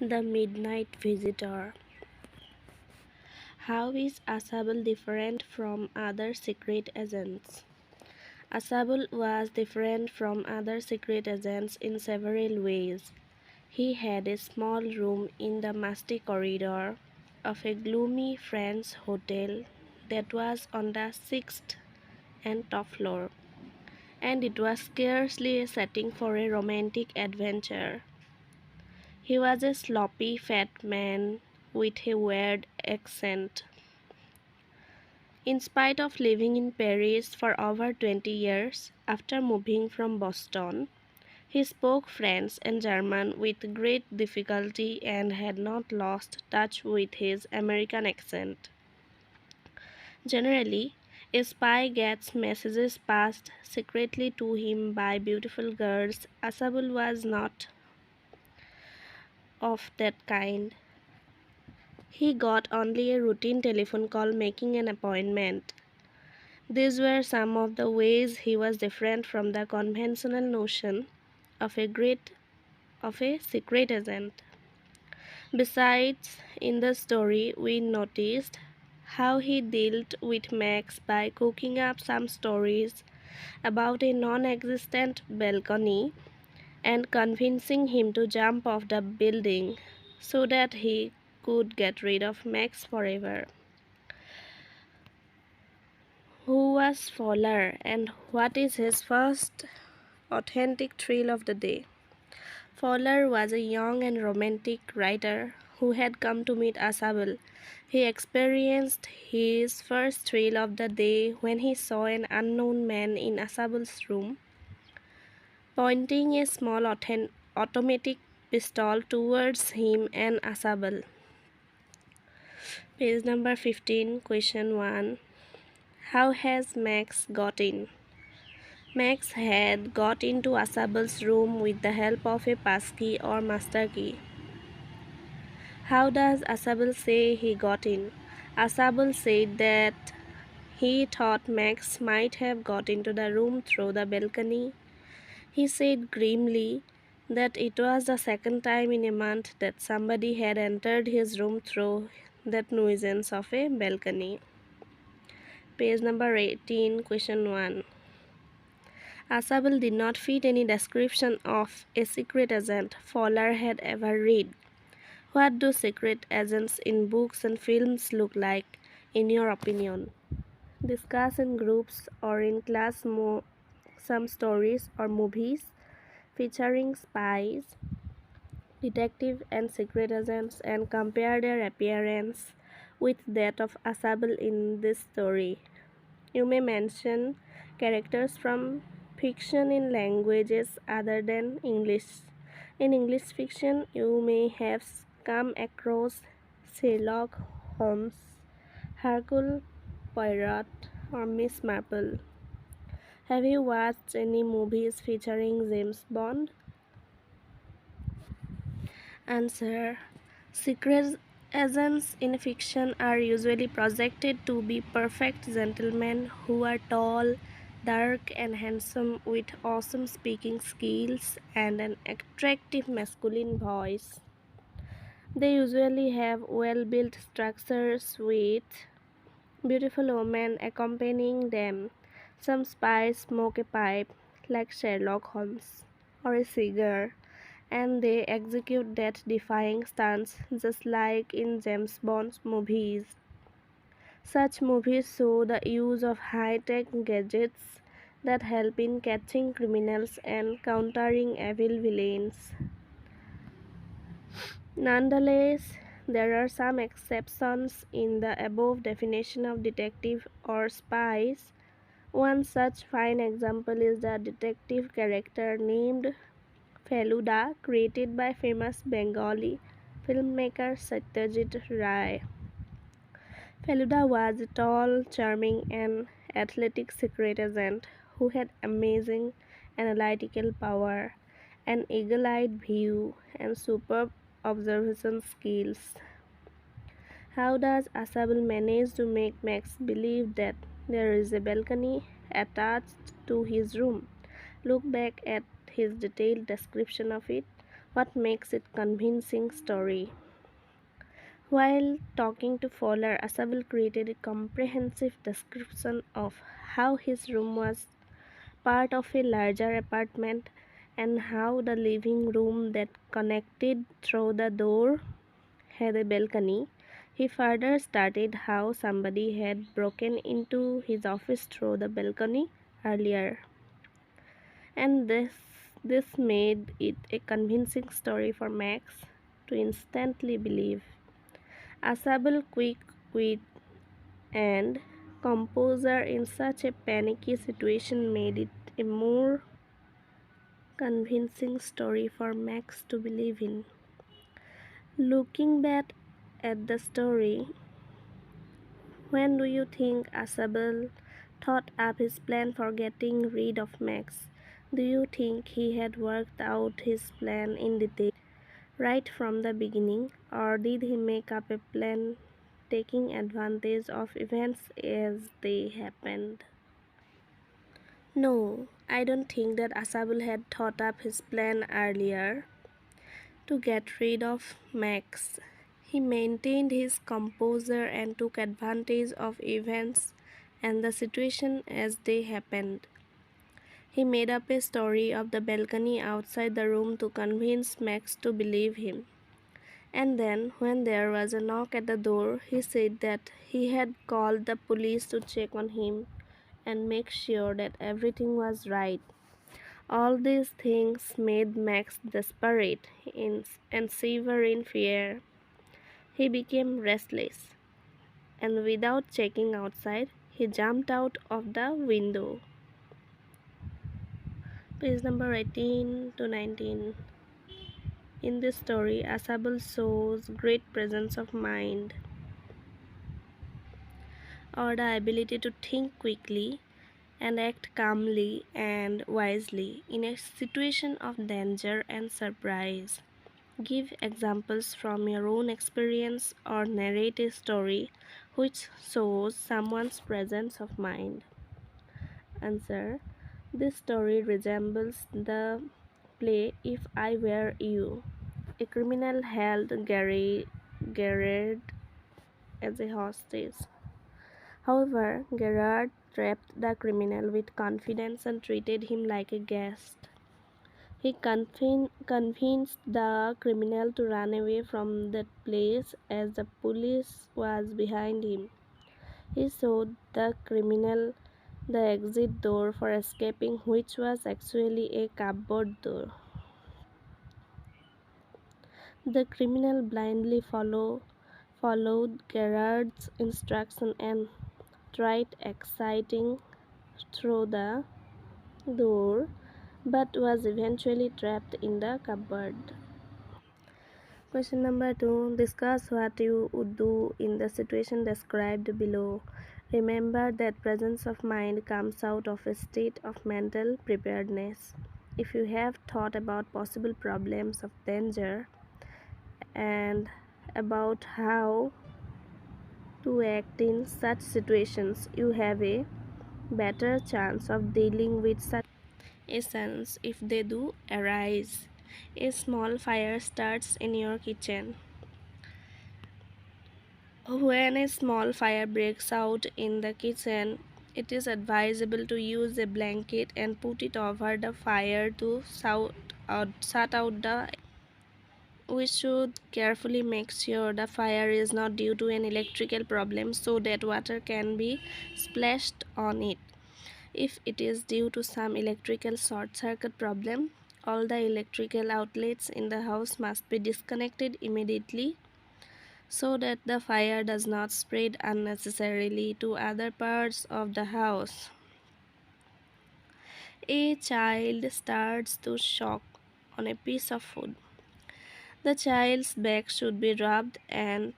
The Midnight Visitor. How is Asabul different from other secret agents? Asabul was different from other secret agents in several ways. He had a small room in the musty corridor of a gloomy French hotel that was on the sixth and top floor, and it was scarcely a setting for a romantic adventure. He was a sloppy fat man with a weird accent. In spite of living in Paris for over 20 years after moving from Boston, he spoke French and German with great difficulty and had not lost touch with his American accent. Generally, a spy gets messages passed secretly to him by beautiful girls. Asabul was not of that kind. He got only a routine telephone call making an appointment. These were some of the ways he was different from the conventional notion of a secret agent. Besides, in the story we noticed how he dealt with Max by cooking up some stories about a non-existent balcony and convincing him to jump off the building so that he could get rid of Max forever. Who was Fowler and what is his first authentic thrill of the day? Fowler was a young and romantic writer who had come to meet Asabel. He experienced his first thrill of the day when he saw an unknown man in Asabel's room, pointing a small automatic pistol towards him and Asabel. Page number 15, question 1. How has Max got in? Max had got into Asabel's room with the help of a passkey or master key. How does Asabel say he got in? Asabel said that he thought Max might have got into the room through the balcony. He said grimly that it was the second time in a month that somebody had entered his room through that nuisance of a balcony. Page number 18, question 1. Asabel did not fit any description of a secret agent Fowler had ever read. What do secret agents in books and films look like, in your opinion? Discuss in groups or in class some stories or movies featuring spies, detective and secret agents and compare their appearance with that of Asabel in this story. You may mention characters from fiction in languages other than English. In English fiction, you may have come across Sherlock Holmes, Hercule Poirot, or Miss Marple. Have you watched any movies featuring James Bond? Answer. Secret agents in fiction are usually projected to be perfect gentlemen who are tall, dark, and handsome with awesome speaking skills and an attractive masculine voice. They usually have well built structures with beautiful women accompanying them. Some spies smoke a pipe, like Sherlock Holmes, or a cigar, and they execute death defying stunts just like in James Bond's movies. Such movies show the use of high tech gadgets that help in catching criminals and countering evil villains. Nonetheless, there are some exceptions in the above definition of detective or spies. One such fine example is the detective character named Feluda, created by famous Bengali filmmaker Satyajit Ray. Feluda was a tall, charming, and athletic secret agent who had amazing analytical power, an eagle-eyed view, and superb observation skills. How does Asabel manage to make Max believe that there is a balcony attached to his room? Look back at his detailed description of it. What makes it convincing story? While talking to Fowler, Asabel created a comprehensive description of how his room was part of a larger apartment and how the living room that connected through the door had a balcony. He further stated how somebody had broken into his office through the balcony earlier, and this made it a convincing story for Max to instantly believe. Asabel, quick wit and composure in such a panicky situation, made it a more convincing story for Max to believe in. Looking back at the story, when do you think Asabel thought up his plan for getting rid of Max? Do you think he had worked out his plan in detail right from the beginning, or did he make up a plan taking advantage of events as they happened? No, I don't think that Asabel had thought up his plan earlier to get rid of Max. He maintained his composure and took advantage of events and the situation as they happened. He made up a story of the balcony outside the room to convince Max to believe him. And then, when there was a knock at the door, he said that he had called the police to check on him and make sure that everything was right. All these things made Max desperate and shiver in fear. He became restless, and without checking outside, he jumped out of the window. Page number 18 to 19. In this story, Asabel shows great presence of mind, or the ability to think quickly and act calmly and wisely in a situation of danger and surprise. Give examples from your own experience or narrate a story which shows someone's presence of mind. Answer: this story resembles the play If I Were You. A criminal held Gerard as a hostage. However, Gerard trapped the criminal with confidence and treated him like a guest. He convinced the criminal to run away from that place as the police was behind him. He showed the criminal the exit door for escaping, which was actually a cupboard door. The criminal blindly followed Gerard's instruction and tried exiting through the door, but was eventually trapped in the cupboard. Question number 2. Discuss what you would do in the situation described below. Remember that presence of mind comes out of a state of mental preparedness. If you have thought about possible problems of danger and about how to act in such situations, you have a better chance of dealing with such situations if they do arise. A small fire starts in your kitchen. When a small fire breaks out in the kitchen, it is advisable to use a blanket and put it over the fire to shut out the. We should carefully make sure the fire is not due to an electrical problem so that water can be splashed on it. If it is due to some electrical short circuit problem, all the electrical outlets in the house must be disconnected immediately so that the fire does not spread unnecessarily to other parts of the house. A child starts to choke on a piece of food. The child's back should be rubbed and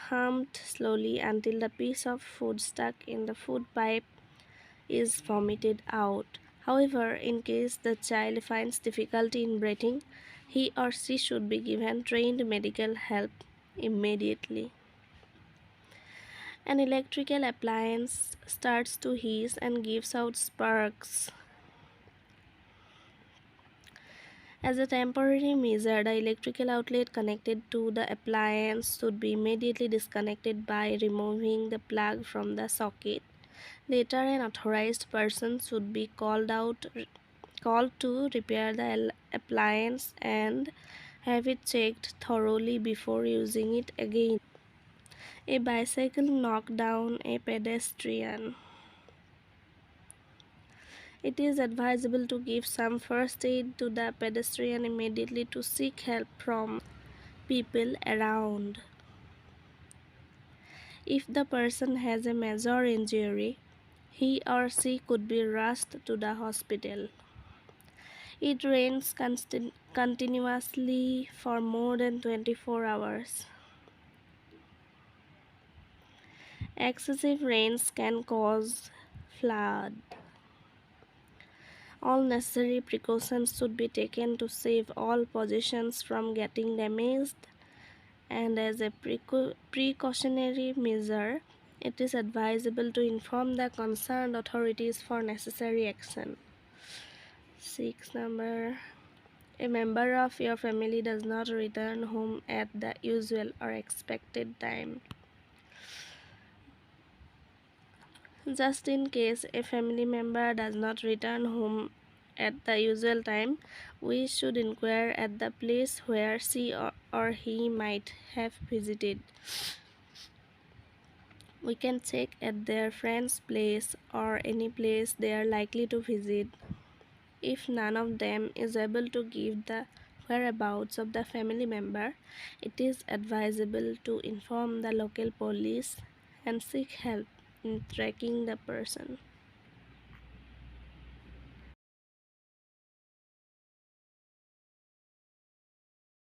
hummed slowly until the piece of food stuck in the food pipe is vomited out. However, in case the child finds difficulty in breathing, he or she should be given trained medical help immediately. An electrical appliance starts to hiss and gives out sparks. As a temporary measure, the electrical outlet connected to the appliance should be immediately disconnected by removing the plug from the socket. Later, an authorized person should be called to repair the appliance and have it checked thoroughly before using it again. A bicycle knocked down a pedestrian. It is advisable to give some first aid to the pedestrian immediately to seek help from people around. If the person has a major injury, he or she could be rushed to the hospital. It rains continuously for more than 24 hours. Excessive rains can cause flood. All necessary precautions should be taken to save all possessions from getting damaged, and as a precautionary measure, it is advisable to inform the concerned authorities for necessary action. 6 number. A member of your family does not return home at the usual or expected time. Just in case a family member does not return home at the usual time, we should inquire at the place where she or he might have visited. We can check at their friend's place or any place they are likely to visit. If none of them is able to give the whereabouts of the family member, it is advisable to inform the local police and seek help in tracking the person.